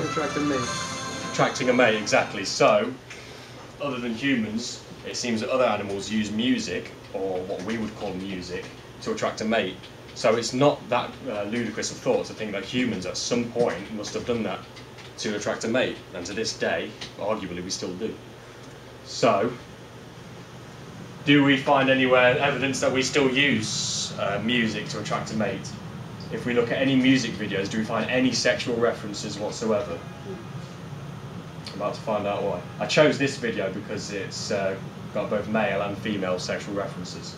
attract a mate. Attracting a mate, exactly. So, other than humans, it seems that other animals use music, or what we would call music, to attract a mate. So it's not that ludicrous of thought to think that humans at some point must have done that to attract a mate, and to this day, arguably, we still do. So, do we find anywhere evidence that we still use music to attract a mate? If we look at any music videos, do we find any sexual references whatsoever? I'm about to find out why. I chose this video because it's got both male and female sexual references,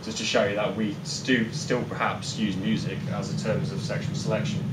just to show you that we still perhaps use music as a terms of sexual selection.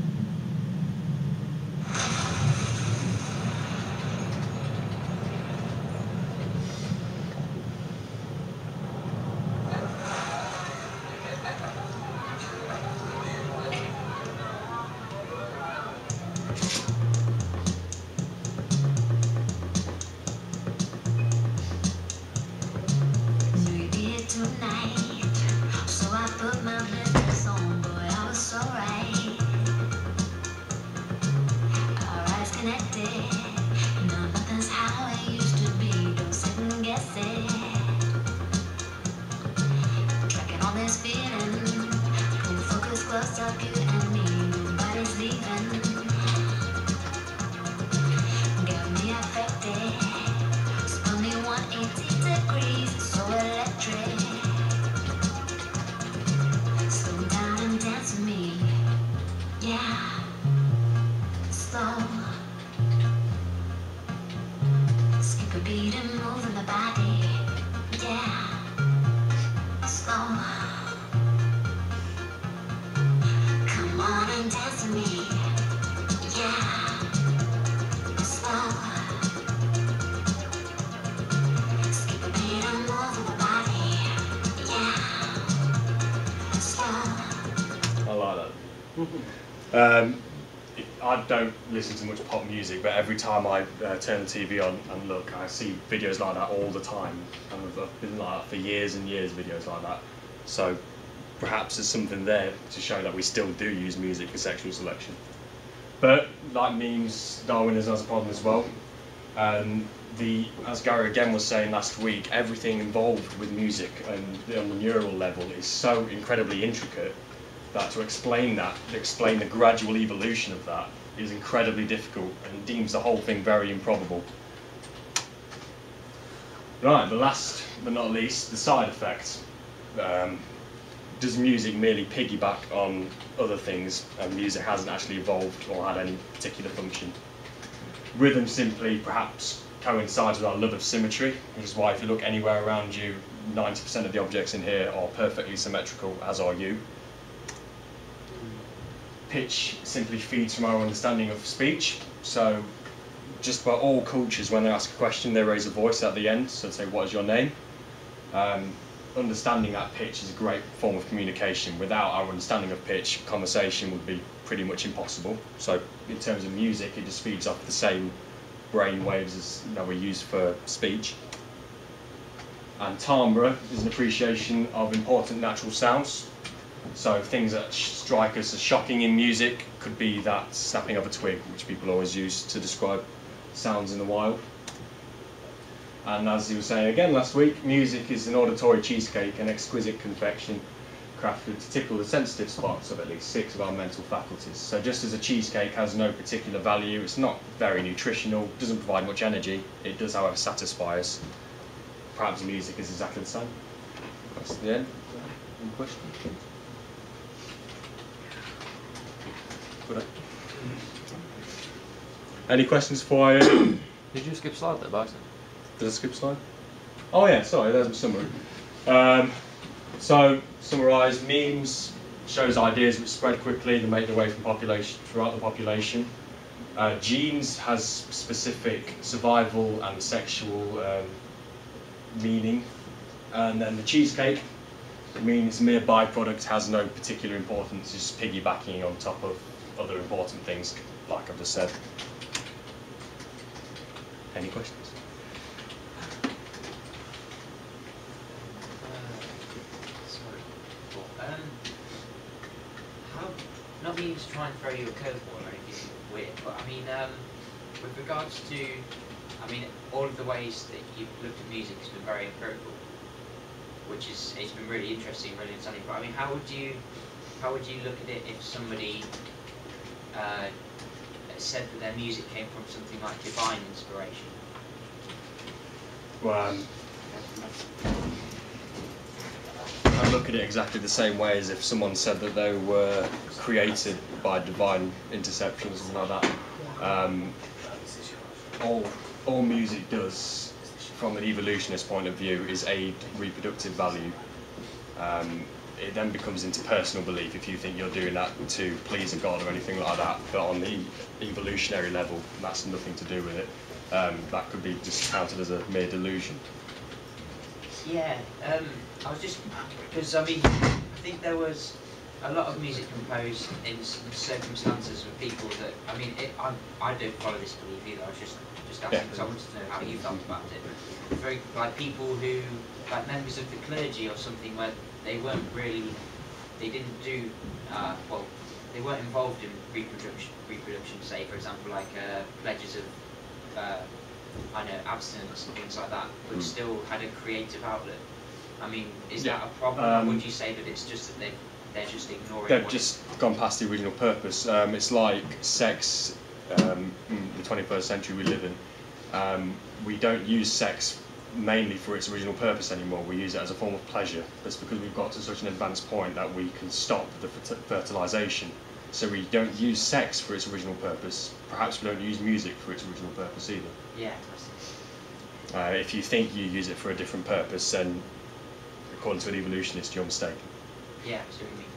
I don't listen to much pop music, but every time I turn the TV on and look, I see videos like that all the time. And I've been like that for years and years, videos like that. So perhaps there's something there to show that we still do use music for sexual selection. But like memes, Darwinism has a problem as well. As Gary again was saying last week, everything involved with music and on the neural level is so incredibly intricate that to explain the gradual evolution of that is incredibly difficult and deems the whole thing very improbable. Right, but last but not least, the side effects. Does music merely piggyback on other things and music hasn't actually evolved or had any particular function? Rhythm simply perhaps coincides with our love of symmetry, which is why if you look anywhere around you, 90% of the objects in here are perfectly symmetrical, as are you. Pitch simply feeds from our understanding of speech, so just about all cultures, when they ask a question, they raise a voice at the end, so they say, "What is your name?" Understanding that pitch is a great form of communication. Without our understanding of pitch, conversation would be pretty much impossible. So in terms of music, it just feeds off the same brain waves as we use for speech. And timbre is an appreciation of important natural sounds. So things that strike us as shocking in music could be that snapping of a twig, which people always use to describe sounds in the wild. And as he was saying again last week, music is an auditory cheesecake, an exquisite confection crafted to tickle the sensitive spots of at least 6 of our mental faculties. So just as a cheesecake has no particular value, it's not very nutritional, doesn't provide much energy, it does however satisfy us. Perhaps music is exactly the same. That's the end. Any questions? Any questions before I... Did you skip slide there, Bison? Did I skip slide? Oh yeah, sorry, there's my summary. So, summarise, memes shows ideas which spread quickly, they make their way from throughout the population. Genes has specific survival and sexual meaning. And then the cheesecake means mere byproduct, has no particular importance, just piggybacking on top of other important things, like I've just said. Any questions? How, not me to try and throw you a curveball or anything, weird. But I mean, with regards to, I mean, all of the ways that you've looked at music has been very empirical, which is, it's been really interesting, really understanding. But I mean, how would you look at it if somebody said that their music came from something like divine inspiration? Well, I look at it exactly the same way as if someone said that they were created by divine interception or something like that. All music does, from an evolutionist point of view, is aid reproductive value. It then becomes into personal belief if you think you're doing that to please a god or anything like that. But on the evolutionary level, that's nothing to do with it. That could be just counted as a mere delusion. Yeah, I was just, because I mean, I think there was a lot of music composed in circumstances with people that, I mean, I don't follow this belief either. I was just asking because I wanted to know how you felt about it. Very, like people who, like members of the clergy or something, where they weren't really, they didn't do, well, they weren't involved in reproduction, say, for example, like pledges of, I know, abstinence and things like that, but still had a creative outlet. I mean, is that a problem, or would you say that it's just that they're just ignoring? They've just gone past the original purpose. It's like sex, in the 21st century we live in. We don't use sex mainly for its original purpose anymore. We use it as a form of pleasure. That's because we've got to such an advanced point that we can stop the fertilization. So we don't use sex for its original purpose. Perhaps we don't use music for its original purpose either. Yeah. If you think you use it for a different purpose, then according to an evolutionist, you're mistaken. Yeah, I see what you mean.